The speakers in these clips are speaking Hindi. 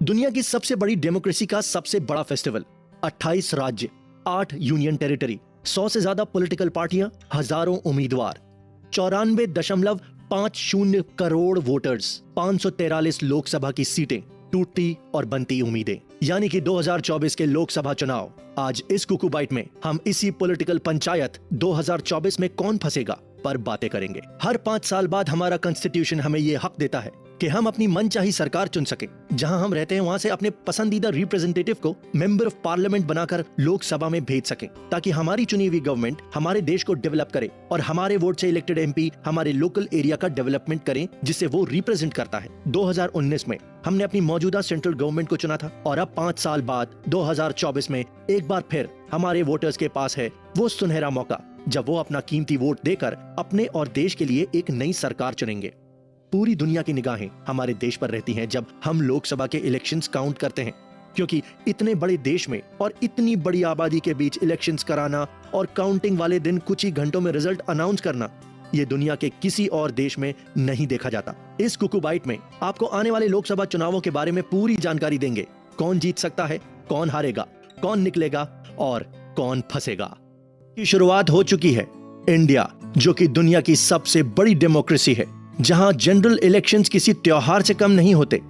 दुनिया की सबसे बड़ी डेमोक्रेसी का सबसे बड़ा फेस्टिवल, 28 राज्य, 8 यूनियन टेरिटरी, 100 से ज्यादा पॉलिटिकल पार्टियां, हजारों उम्मीदवार, 94.50 करोड़ वोटर्स, 543 लोकसभा की सीटें, टूटती और बनती उम्मीदें, यानी कि 2024 के लोकसभा चुनाव। आज इस कुकू बाइट में हम इसी पॉलिटिकल पंचायत 2024 में कौन फंसेगा पर बातें करेंगे। हर 5 साल बाद हमारा कॉन्स्टिट्यूशन हमें ये हक देता है कि हम अपनी मनचाही सरकार चुन सके। जहां हम रहते हैं वहां से अपने पसंदीदा रिप्रेजेंटेटिव को मेंबर ऑफ पार्लियामेंट बनाकर लोकसभा में भेज सके, ताकि हमारी चुनी हुई गवर्नमेंट हमारे देश को डेवलप करे और हमारे वोट से इलेक्टेड एमपी हमारे लोकल एरिया का डेवलपमेंट करें जिसे वो रिप्रेजेंट करता है। 2019 में हमने अपनी मौजूदा सेंट्रल गवर्नमेंट को चुना था और अब 5 साल बाद 2024 में एक बार फिर हमारे वोटर्स के पास है वो सुनहरा मौका जब वो अपना कीमती वोट देकर अपने और देश के लिए एक नई सरकार चुनेंगे। पूरी दुनिया की निगाहें हमारे देश पर रहती हैं जब हम लोकसभा के इलेक्शंस काउंट करते हैं, क्योंकि इतने बड़े देश में और इतनी बड़ी आबादी के बीच इलेक्शंस कराना और काउंटिंग वाले दिन कुछ ही घंटों में रिजल्ट अनाउंस करना, ये दुनिया के किसी और देश में नहीं देखा जाता। इस कुकू बाइट में आपको आने वाले लोकसभा चुनावों के बारे में पूरी जानकारी देंगे। कौन जीत सकता है, कौन हारेगा, कौन निकलेगा और कौन फंसेगा। की शुरुआत हो चुकी है। इंडिया, जो कि दुनिया की सबसे बड़ी डेमोक्रेसी है, जहां जनरल इलेक्शंस किसी त्योहार से कम नहीं होते।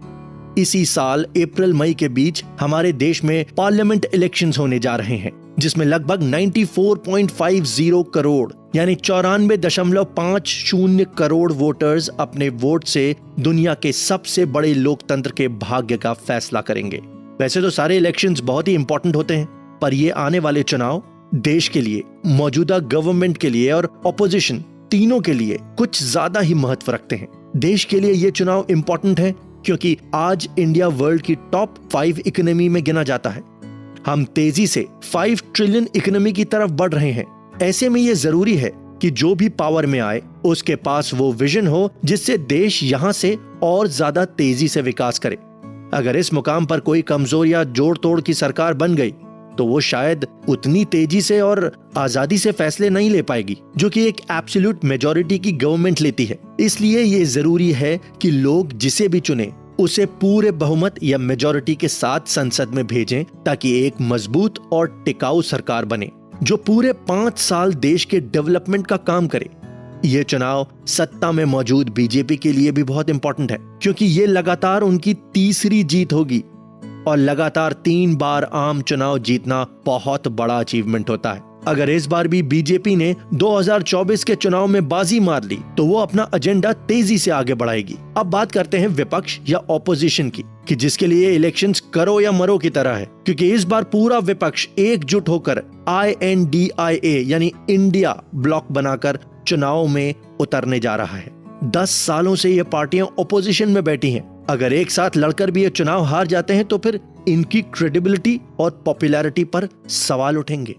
इसी साल अप्रैल मई के बीच हमारे देश में पार्लियामेंट इलेक्शंस होने जा रहे हैं, जिसमें लगभग 94.50 करोड़ यानी 94.50 करोड़ वोटर्स अपने वोट से दुनिया के सबसे बड़े लोकतंत्र के भाग्य का फैसला करेंगे। वैसे तो सारे इलेक्शंस बहुत ही इंपॉर्टेंट होते हैं, पर ये आने वाले चुनाव देश के लिए, मौजूदा गवर्नमेंट के लिए और ऑपोजिशन तीनों के लिए कुछ ज्यादा ही महत्व रखते हैं। देश के लिए ये चुनाव इंपॉर्टेंट है क्योंकि आज इंडिया वर्ल्ड की टॉप 5 इकोनॉमी में गिना जाता है। हम तेजी से 5 ट्रिलियन इकोनॉमी की तरफ बढ़ रहे हैं। ऐसे में ये जरूरी है कि जो भी पावर में आए उसके पास वो विजन हो जिससे देश यहां से और ज्यादा तेजी से विकास करे। अगर इस मुकाम पर कोई कमजोर या जोड़ तोड़ की सरकार बन गई तो वो शायद उतनी तेजी से और आजादी से फैसले नहीं ले पाएगी जो कि एक एब्सोल्यूट मेजॉरिटी की गवर्नमेंट लेती है। इसलिए ये जरूरी है कि लोग जिसे भी चुने उसे पूरे बहुमत या मेजॉरिटी के साथ संसद में भेजें, ताकि एक मजबूत और टिकाऊ सरकार बने जो पूरे 5 साल देश के डेवलपमेंट का काम करे। ये चुनाव सत्ता में मौजूद बीजेपी के लिए भी बहुत इंपॉर्टेंट है, क्योंकि ये लगातार उनकी तीसरी जीत होगी और लगातार 3 बार आम चुनाव जीतना बहुत बड़ा अचीवमेंट होता है। अगर इस बार भी बीजेपी ने 2024 के चुनाव में बाजी मार ली तो वो अपना एजेंडा तेजी से आगे बढ़ाएगी। अब बात करते हैं विपक्ष या ऑपोजिशन की, कि जिसके लिए इलेक्शंस करो या मरो की तरह है, क्योंकि इस बार पूरा विपक्ष एकजुट होकर INDIA यानी इंडिया ब्लॉक बनाकर चुनाव में उतरने जा रहा है। 10 सालों से ये पार्टियां ऑपोजिशन में बैठी हैं। अगर एक साथ लड़कर भी ये चुनाव हार जाते हैं तो फिर इनकी क्रेडिबिलिटी और पॉपुलैरिटी पर सवाल उठेंगे।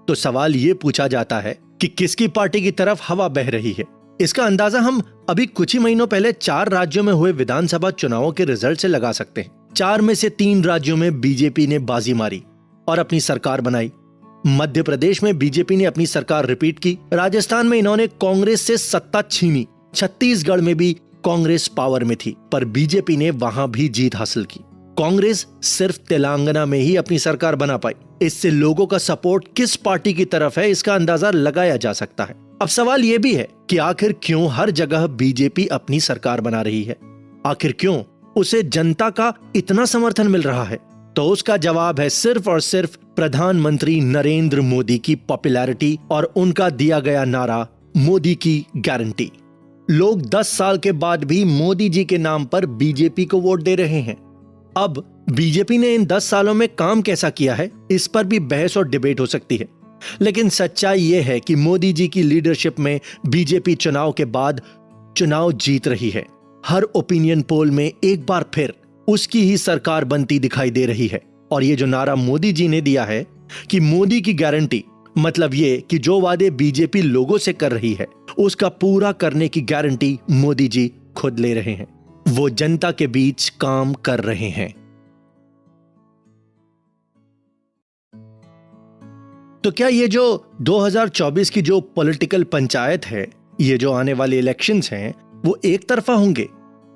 तो सवाल ये पूछा जाता है कि किसकी पार्टी की तरफ हवा बह रही है। इसका अंदाजा हम अभी कुछ ही महीनों पहले 4 राज्यों में हुए विधानसभा चुनावों के रिजल्ट से लगा सकते हैं। 4 में से 3 राज्यों में बीजेपी ने बाजी मारी और अपनी सरकार बनाई। मध्य प्रदेश में बीजेपी ने अपनी सरकार रिपीट की, राजस्थान में इन्होंने कांग्रेस से सत्ता छीनी, छत्तीसगढ़ में भी कांग्रेस पावर में थी पर बीजेपी ने वहां भी जीत हासिल की। कांग्रेस सिर्फ तेलंगाना में ही अपनी सरकार बना पाई। इससे लोगों का सपोर्ट किस पार्टी की तरफ है इसका अंदाजा लगाया जा सकता है। अब सवाल यह भी है कि आखिर क्यों हर जगह बीजेपी अपनी सरकार बना रही है, आखिर क्यों उसे जनता का इतना समर्थन मिल रहा है। तो उसका जवाब है सिर्फ और सिर्फ प्रधानमंत्री नरेंद्र मोदी की पॉपुलैरिटी और उनका दिया गया नारा, मोदी की गारंटी। लोग 10 साल के बाद भी मोदी जी के नाम पर बीजेपी को वोट दे रहे हैं। अब बीजेपी ने इन 10 सालों में काम कैसा किया है, इस पर भी बहस और डिबेट हो सकती है, लेकिन सच्चाई यह है कि मोदी जी की लीडरशिप में बीजेपी चुनाव के बाद चुनाव जीत रही है। हर ओपिनियन पोल में एक बार फिर उसकी ही सरकार बनती दिखाई दे रही है। और ये जो नारा मोदी जी ने दिया है कि मोदी की गारंटी, मतलब ये कि जो वादे बीजेपी लोगों से कर रही है उसका पूरा करने की गारंटी मोदी जी खुद ले रहे हैं। वो जनता के बीच काम कर रहे हैं। तो क्या ये जो 2024 की जो पॉलिटिकल पंचायत है, ये जो आने वाले इलेक्शंस हैं, वो एक तरफा होंगे?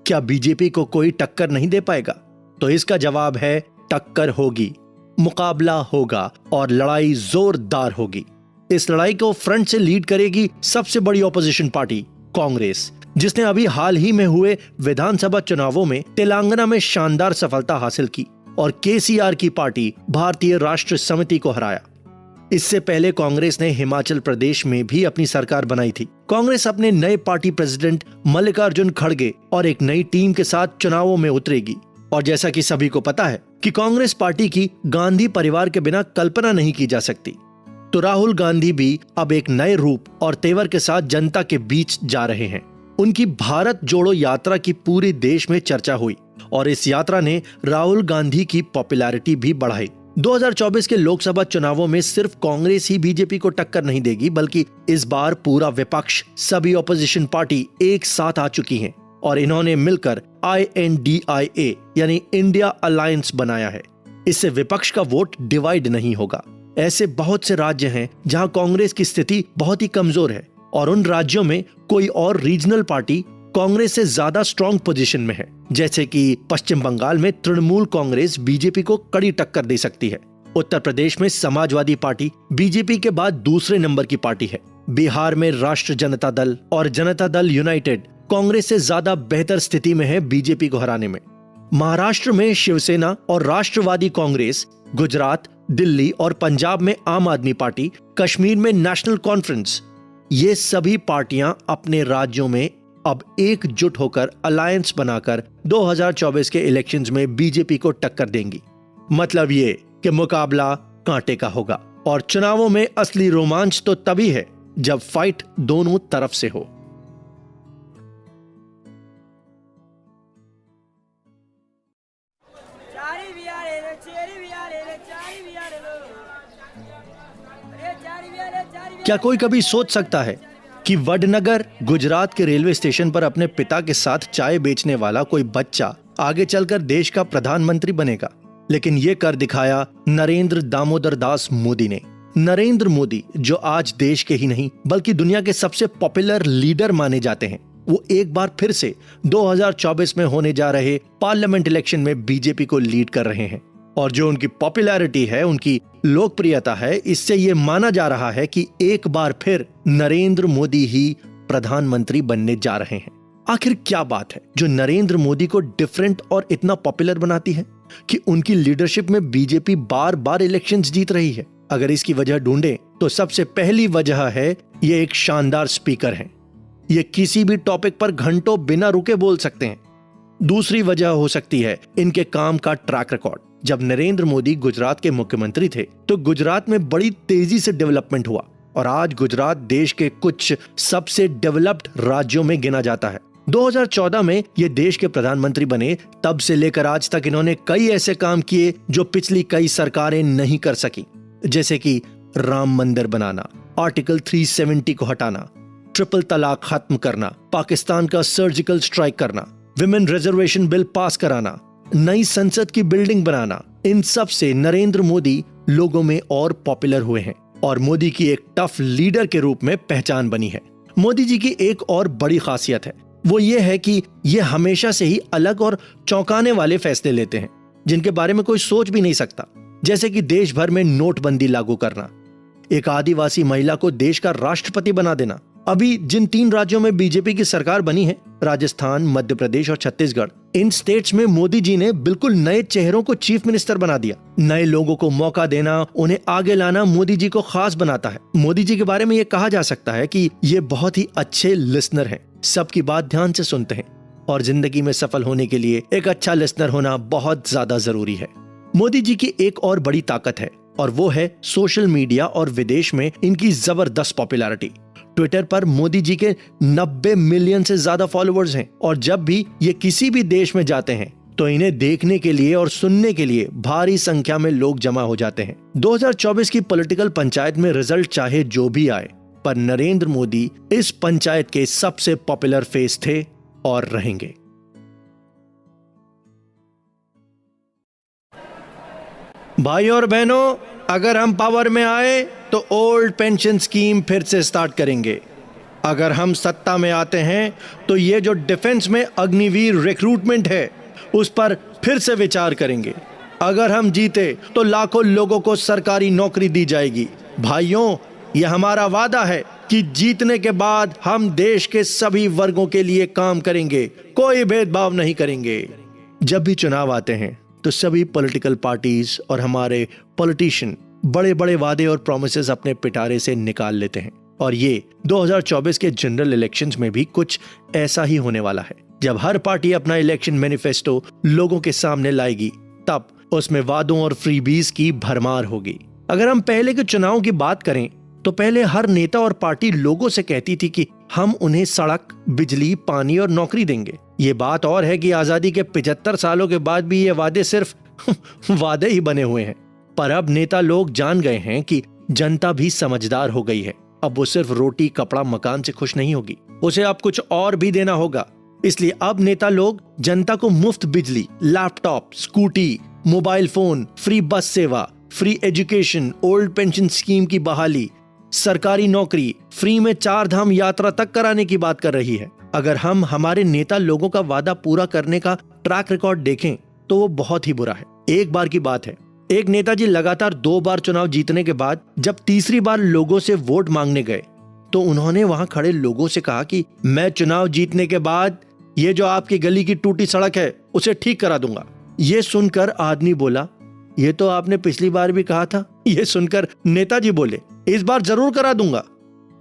क्या बीजेपी को कोई टक्कर नहीं दे पाएगा? तो इसका जवाब है टक्कर होगी, मुकाबला होगा और लड़ाई जोरदार होगी। इस लड़ाई को फ्रंट से लीड करेगी सबसे बड़ी ऑपोजिशन पार्टी कांग्रेस, जिसने अभी हाल ही में हुए विधानसभा चुनावों में तेलंगाना में शानदार सफलता हासिल की और केसीआर की पार्टी भारतीय राष्ट्र समिति को हराया। इससे पहले कांग्रेस ने हिमाचल प्रदेश में भी अपनी सरकार बनाई थी। कांग्रेस अपने नए पार्टी प्रेसिडेंट मल्लिकार्जुन खड़गे और एक नई टीम के साथ चुनावों में उतरेगी। और जैसा कि सभी को पता है कि कांग्रेस पार्टी की गांधी परिवार के बिना कल्पना नहीं की जा सकती, तो राहुल गांधी भी अब एक नए रूप और तेवर के साथ जनता के बीच जा रहे हैं। उनकी भारत जोड़ो यात्रा की पूरे देश में चर्चा हुई और इस यात्रा ने राहुल गांधी की पॉपुलैरिटी भी बढ़ाई। 2024 के लोकसभा चुनावों में सिर्फ कांग्रेस ही बीजेपी को टक्कर नहीं देगी, बल्कि इस बार पूरा विपक्ष, सभी ऑपोजिशन पार्टी एक साथ आ चुकी हैं और इन्होंने मिलकर INDIA यानी इंडिया अलायंस बनाया है। इससे विपक्ष का वोट डिवाइड नहीं होगा। ऐसे बहुत से राज्य हैं जहां कांग्रेस की स्थिति बहुत ही कमजोर है और उन राज्यों में कोई और रीजनल पार्टी कांग्रेस से ज्यादा स्ट्रॉन्ग पोजीशन में है, जैसे कि पश्चिम बंगाल में तृणमूल कांग्रेस बीजेपी को कड़ी टक्कर दे सकती है। उत्तर प्रदेश में समाजवादी पार्टी बीजेपी के बाद दूसरे नंबर की पार्टी है। बिहार में राष्ट्र जनता दल और जनता दल यूनाइटेड कांग्रेस से ज्यादा बेहतर स्थिति में है बीजेपी को हराने में। महाराष्ट्र में शिवसेना और राष्ट्रवादी कांग्रेस, गुजरात, दिल्ली और पंजाब में आम आदमी पार्टी, कश्मीर में नेशनल कॉन्फ्रेंस, ये सभी पार्टियां अपने राज्यों में अब एकजुट होकर अलायंस बनाकर 2024 के इलेक्शंस में बीजेपी को टक्कर देंगी। मतलब ये कि मुकाबला कांटे का होगा और चुनावों में असली रोमांच तो तभी है जब फाइट दोनों तरफ से हो। क्या कोई कभी सोच सकता है कि वडनगर, गुजरात के रेलवे स्टेशन पर अपने पिता के साथ चाय बेचने वाला कोई बच्चा आगे चलकर देश का प्रधानमंत्री बनेगा? लेकिन ये कर दिखाया नरेंद्र दामोदर दास मोदी ने। नरेंद्र मोदी, जो आज देश के ही नहीं बल्कि दुनिया के सबसे पॉपुलर लीडर माने जाते हैं, वो एक बार फिर से 2024 में होने जा रहे पार्लियामेंट इलेक्शन में बीजेपी को लीड कर रहे हैं। और जो उनकी पॉपुलैरिटी है, उनकी लोकप्रियता है, इससे ये माना जा रहा है कि एक बार फिर नरेंद्र मोदी ही प्रधानमंत्री बनने जा रहे हैं। आखिर क्या बात है जो नरेंद्र मोदी को डिफरेंट और इतना पॉपुलर बनाती है कि उनकी लीडरशिप में बीजेपी बार बार इलेक्शंस जीत रही है? अगर इसकी वजह ढूंढें तो सबसे पहली वजह है ये एक शानदार स्पीकर हैं। ये किसी भी टॉपिक पर घंटों बिना रुके बोल सकते हैं। दूसरी वजह हो सकती है इनके काम का ट्रैक रिकॉर्ड। जब नरेंद्र मोदी गुजरात के मुख्यमंत्री थे तो गुजरात में बड़ी तेजी से डेवलपमेंट हुआ और आज गुजरात देश के कुछ सबसे डेवलप्ड राज्यों में गिना जाता है। 2014 में ये देश के प्रधानमंत्री बने, तब से लेकर आज तक इन्होंने कई ऐसे काम किए जो पिछली कई सरकारें नहीं कर सकी, जैसे कि राम मंदिर बनाना, आर्टिकल 370 को हटाना, ट्रिपल तलाक खत्म करना, पाकिस्तान का सर्जिकल स्ट्राइक करना, विमेन रिजर्वेशन बिल पास कराना, नई संसद की बिल्डिंग बनाना। इन सब से नरेंद्र मोदी लोगों में और पॉपुलर हुए हैं और मोदी की एक टफ लीडर के रूप में पहचान बनी है। मोदी जी की एक और बड़ी खासियत है, वो ये है कि ये हमेशा से ही अलग और चौंकाने वाले फैसले लेते हैं जिनके बारे में कोई सोच भी नहीं सकता, जैसे कि देश भर में नोटबंदी लागू करना, एक आदिवासी महिला को देश का राष्ट्रपति बना देना। अभी जिन 3 राज्यों में बीजेपी की सरकार बनी है, राजस्थान, मध्य प्रदेश और छत्तीसगढ़, इन स्टेट्स में मोदी जी ने बिल्कुल नए चेहरों को चीफ मिनिस्टर बना दिया। नए लोगों को मौका देना, उन्हें आगे लाना मोदी जी को खास बनाता है। मोदी जी के बारे में ये कहा जा सकता है कि ये बहुत ही अच्छे लिसनर हैं, सबकी बात ध्यान से सुनते हैं और जिंदगी में सफल होने के लिए एक अच्छा लिसनर होना बहुत ज्यादा जरूरी है। मोदी जी की एक और बड़ी ताकत है और वो है सोशल मीडिया और विदेश में इनकी जबरदस्त पॉपुलैरिटी। ट्विटर पर मोदी जी के 90 मिलियन से ज्यादा फॉलोअर्स हैं और जब भी ये किसी भी देश में जाते हैं तो इन्हें देखने के लिए और सुनने के लिए भारी संख्या में लोग जमा हो जाते हैं। 2024 की पॉलिटिकल पंचायत में रिजल्ट चाहे जो भी आए, पर नरेंद्र मोदी इस पंचायत के सबसे पॉपुलर फेस थे और रहेंगे। भाई और बहनों, अगर हम पावर में आए तो ओल्ड पेंशन स्कीम फिर से स्टार्ट करेंगे। अगर हम सत्ता में आते हैं तो ये जो डिफेंस में अग्निवीर रिक्रूटमेंट है उस पर फिर से विचार करेंगे। अगर हम जीते तो लाखों लोगों को सरकारी नौकरी दी जाएगी। भाइयों, यह हमारा वादा है कि जीतने के बाद हम देश के सभी वर्गों के लिए काम करेंगे, कोई भेदभाव नहीं करेंगे। जब भी चुनाव आते हैं तो सभी पॉलिटिकल पार्टीज और हमारे पॉलिटिशियन बड़े बड़े वादे और प्रॉमिसेस अपने पिटारे से निकाल लेते हैं, और ये 2024 के जनरल इलेक्शंस में भी कुछ ऐसा ही होने वाला है। जब हर पार्टी अपना इलेक्शन मैनिफेस्टो लोगों के सामने लाएगी, तब उसमें वादों और फ्रीबीज की भरमार होगी। अगर हम पहले के चुनाव की बात करें तो पहले हर नेता और पार्टी लोगों से कहती थी कि हम उन्हें सड़क, बिजली, पानी और नौकरी देंगे। ये बात और है कि आजादी के 75 सालों के बाद भी ये वादे सिर्फ वादे ही बने हुए हैं। पर अब नेता लोग जान गए हैं कि जनता भी समझदार हो गई है। अब वो सिर्फ रोटी, कपड़ा, मकान से खुश नहीं होगी, उसे अब कुछ और भी देना होगा। इसलिए अब नेता लोग जनता को मुफ्त बिजली, laptop, scooty, mobile phone, free बस सेवा, free education, old pension scheme की बहाली, सरकारी नौकरी, फ्री में 4 धाम यात्रा तक कराने की बात कर रही है। अगर हम हमारे नेता लोगों का वादा पूरा करने का ट्रैक रिकॉर्ड देखें तो वो बहुत ही बुरा है। एक बार की बात है, एक नेताजी लगातार 2 बार चुनाव जीतने के बाद जब तीसरी बार लोगों से वोट मांगने गए तो उन्होंने वहां खड़े लोगों से कहा कि मैं चुनाव जीतने के बाद ये जो आपकी गली की टूटी सड़क है उसे ठीक करा दूंगा। ये सुनकर आदमी बोला, ये तो आपने पिछली बार भी कहा था। ये सुनकर नेताजी बोले, इस बार जरूर करा दूंगा।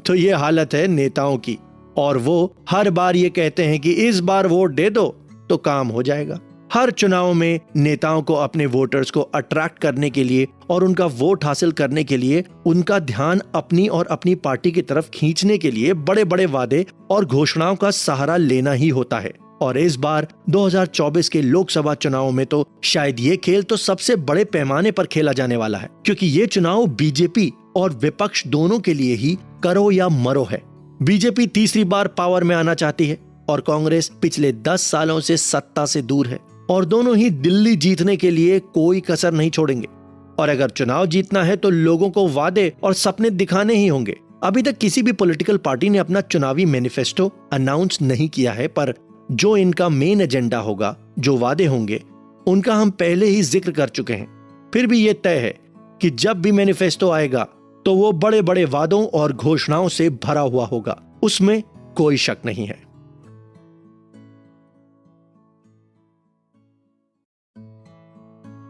तो ये हालत है नेताओं की, और वो हर बार ये कहते हैं कि इस बार वोट दे दो तो काम हो जाएगा। हर चुनाव में नेताओं को अपने वोटर्स को अट्रैक्ट करने के लिए और उनका वोट हासिल करने के लिए उनका ध्यान अपनी और अपनी पार्टी की तरफ खींचने के लिए बड़े बड़े वादे और घोषणाओं का सहारा लेना ही होता है। और इस बार 2024 के लोकसभा चुनाव में तो शायद ये खेल तो सबसे बड़े पैमाने पर खेला जाने वाला है, क्योंकि ये चुनाव बीजेपी और विपक्ष दोनों के लिए ही करो या मरो है। बीजेपी तीसरी बार पावर में आना चाहती है और कांग्रेस पिछले 10 सालों से सत्ता से दूर है, और दोनों ही दिल्ली जीतने के लिए कोई कसर नहीं छोड़ेंगे। और अगर चुनाव जीतना है तो लोगों को वादे और सपने दिखाने ही होंगे। अभी तक किसी भी पॉलिटिकल पार्टी ने अपना चुनावी मैनिफेस्टो अनाउंस नहीं किया है, पर जो इनका मेन एजेंडा होगा, जो वादे होंगे, उनका हम पहले ही जिक्र कर चुके हैं। फिर भी ये तय है कि जब भी मैनिफेस्टो आएगा तो वो बड़े बड़े वादों और घोषणाओं से भरा हुआ होगा, उसमें कोई शक नहीं है।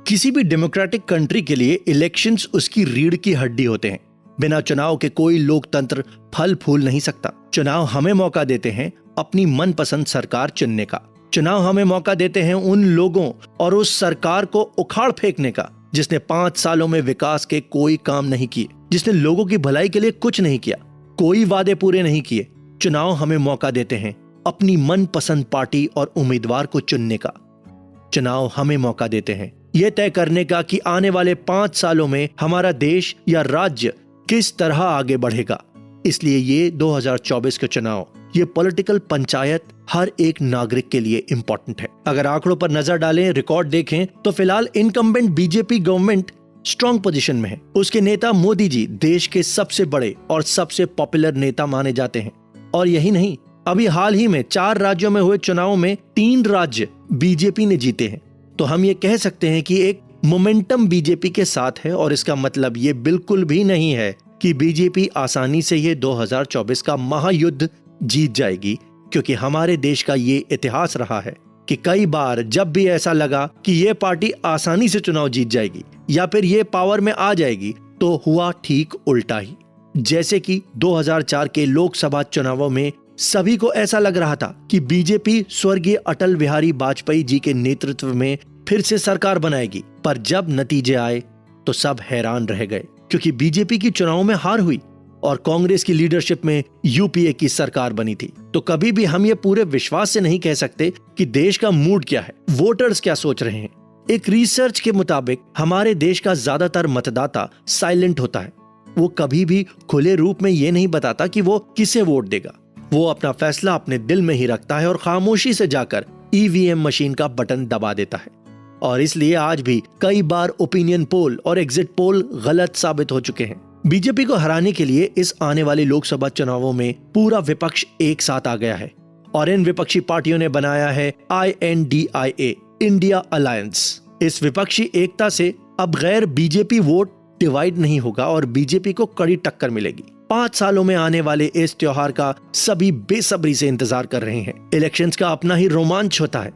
किसी भी डेमोक्रेटिक कंट्री के लिए इलेक्शंस उसकी रीढ़ की हड्डी होते हैं। बिना चुनाव के कोई लोकतंत्र फल फूल नहीं सकता। चुनाव हमें मौका देते हैं अपनी मनपसंद सरकार चुनने का। चुनाव हमें मौका देते हैं उन लोगों और उस सरकार को उखाड़ फेंकने का जिसने 5 सालों में विकास के कोई काम नहीं किए, जिसने लोगों की भलाई के लिए कुछ नहीं किया, कोई वादे पूरे नहीं किए। चुनाव हमें मौका देते हैं अपनी मनपसंद पार्टी और उम्मीदवार को चुनने का। चुनाव हमें मौका देते हैं यह तय करने का कि आने वाले 5 सालों में हमारा देश या राज्य किस तरह आगे बढ़ेगा। इसलिए ये 2024 के चुनाव, ये पॉलिटिकल पंचायत हर एक नागरिक के लिए इंपॉर्टेंट है। अगर आंकड़ों पर नजर डालें, रिकॉर्ड देखें, तो फिलहाल incumbent BJP government strong position में है। उसके नेता मोदी जी देश के सबसे बड़े और सबसे पॉपुलर नेता माने जाते हैं। और यही नहीं, अभी हाल ही में 4 राज्यों में हुए चुनाव में 3 राज्य बीजेपी ने जीते हैं। तो हम ये कह सकते हैं कि एक मोमेंटम बीजेपी के साथ है, और इसका मतलब ये बिल्कुल भी नहीं है कि बीजेपी आसानी से ये 2024 का महायुद्ध जीत जाएगी, क्योंकि हमारे देश का ये इतिहास रहा है कि कई बार जब भी ऐसा लगा कि ये पार्टी आसानी से चुनाव जीत जाएगी या फिर ये पावर में आ जाएगी, तो हुआ ठीक उल्टा ही। जैसे कि 2004 के लोकसभा चुनावों में सभी को ऐसा लग रहा था कि बीजेपी स्वर्गीय अटल बिहारी वाजपेयी जी के नेतृत्व में फिर से सरकार बनाएगी, पर जब नतीजे आए तो सब हैरान रह गए, क्योंकि बीजेपी की चुनाव में हार हुई और कांग्रेस की लीडरशिप में यूपीए की सरकार बनी थी। तो कभी भी हम ये पूरे विश्वास से नहीं कह सकते कि देश का मूड क्या है, वोटर्स क्या सोच रहे हैं। एक रिसर्च के मुताबिक हमारे देश का ज्यादातर मतदाता साइलेंट होता है। वो कभी भी खुले रूप में ये नहीं बताता कि वो किसे वोट देगा। वो अपना फैसला अपने दिल में ही रखता है और खामोशी से जाकर ईवीएम मशीन का बटन दबा देता है। और इसलिए आज भी कई बार ओपिनियन पोल और एग्जिट पोल गलत साबित हो चुके हैं। बीजेपी को हराने के लिए इस आने वाले लोकसभा चुनावों में पूरा विपक्ष एक साथ आ गया है, और इन विपक्षी पार्टियों ने बनाया है INDIA, इंडिया अलायंस। इस विपक्षी एकता से अब गैर बीजेपी वोट डिवाइड नहीं होगा और बीजेपी को कड़ी टक्कर मिलेगी। 5 सालों में आने वाले इस त्योहार का सभी बेसब्री से इंतजार कर रहे हैं। इलेक्शंस का अपना ही रोमांच होता है।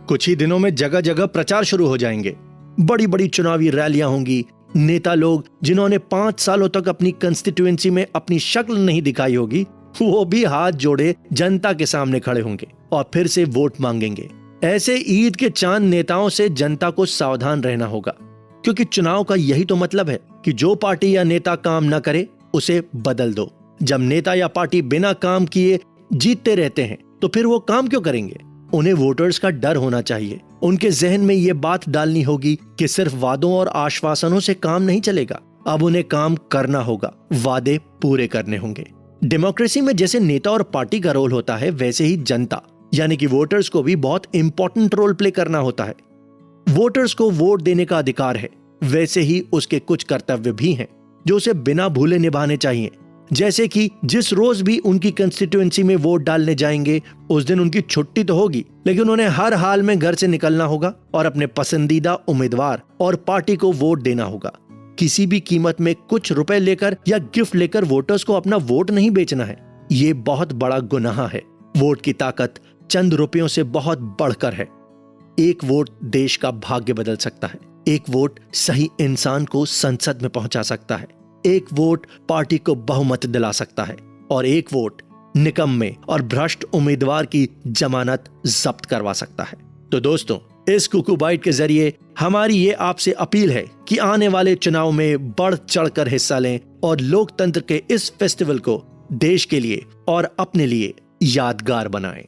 कुछ ही दिनों में जगह जगह प्रचार शुरू हो जाएंगे। बड़ी बड़ी चुनावी रैलियां होंगी। नेता लोग जिन्होंने 5 सालों तक अपनी कंस्टिट्यूएंसी में अपनी शक्ल नहीं दिखाई होगी, वो भी हाथ जोड़े जनता के सामने खड़े होंगे और फिर से वोट मांगेंगे। ऐसे ईद के चांद नेताओं से जनता को सावधान रहना होगा, क्योंकि चुनाव का यही तो मतलब है कि जो पार्टी या नेता काम न करे उसे बदल दो। जब नेता या पार्टी बिना काम किए जीतते रहते हैं तो फिर वो काम क्यों करेंगे? उन्हें वोटर्स का डर होना चाहिए। उनके जहन में ये बात डालनी होगी कि सिर्फ वादों और आश्वासनों से काम नहीं चलेगा। अब उन्हें काम करना होगा, वादे पूरे करने होंगे। डेमोक्रेसी में जैसे नेता और पार्टी का रोल होता है, वैसे ही जनता यानी कि वोटर्स को भी बहुत इंपॉर्टेंट रोल प्ले करना होता है। वोटर्स को वोट देने का अधिकार है, वैसे ही उसके कुछ कर्तव्य भी हैं जो उसे बिना भूले निभाने चाहिए। जैसे कि जिस रोज भी उनकी कंस्टिट्यूएंसी में वोट डालने जाएंगे, उस दिन उनकी छुट्टी तो होगी, लेकिन उन्हें हर हाल में घर से निकलना होगा और अपने पसंदीदा उम्मीदवार और पार्टी को वोट देना होगा। किसी भी कीमत में कुछ रुपए लेकर या गिफ्ट लेकर वोटर्स को अपना वोट नहीं बेचना है। ये बहुत बड़ा गुनाह है। वोट की ताकत चंद रुपयों से बहुत बढ़कर है। एक वोट देश का भाग्य बदल सकता है। एक वोट सही इंसान को संसद में पहुंचा सकता है। एक वोट पार्टी को बहुमत दिला सकता है और एक वोट निकम्मे और भ्रष्ट उम्मीदवार की जमानत जब्त करवा सकता है। तो दोस्तों, इस कुकू बाइट के जरिए हमारी ये आपसे अपील है कि आने वाले चुनाव में बढ़ चढ़कर हिस्सा लें और लोकतंत्र के इस फेस्टिवल को देश के लिए और अपने लिए यादगार बनाएं।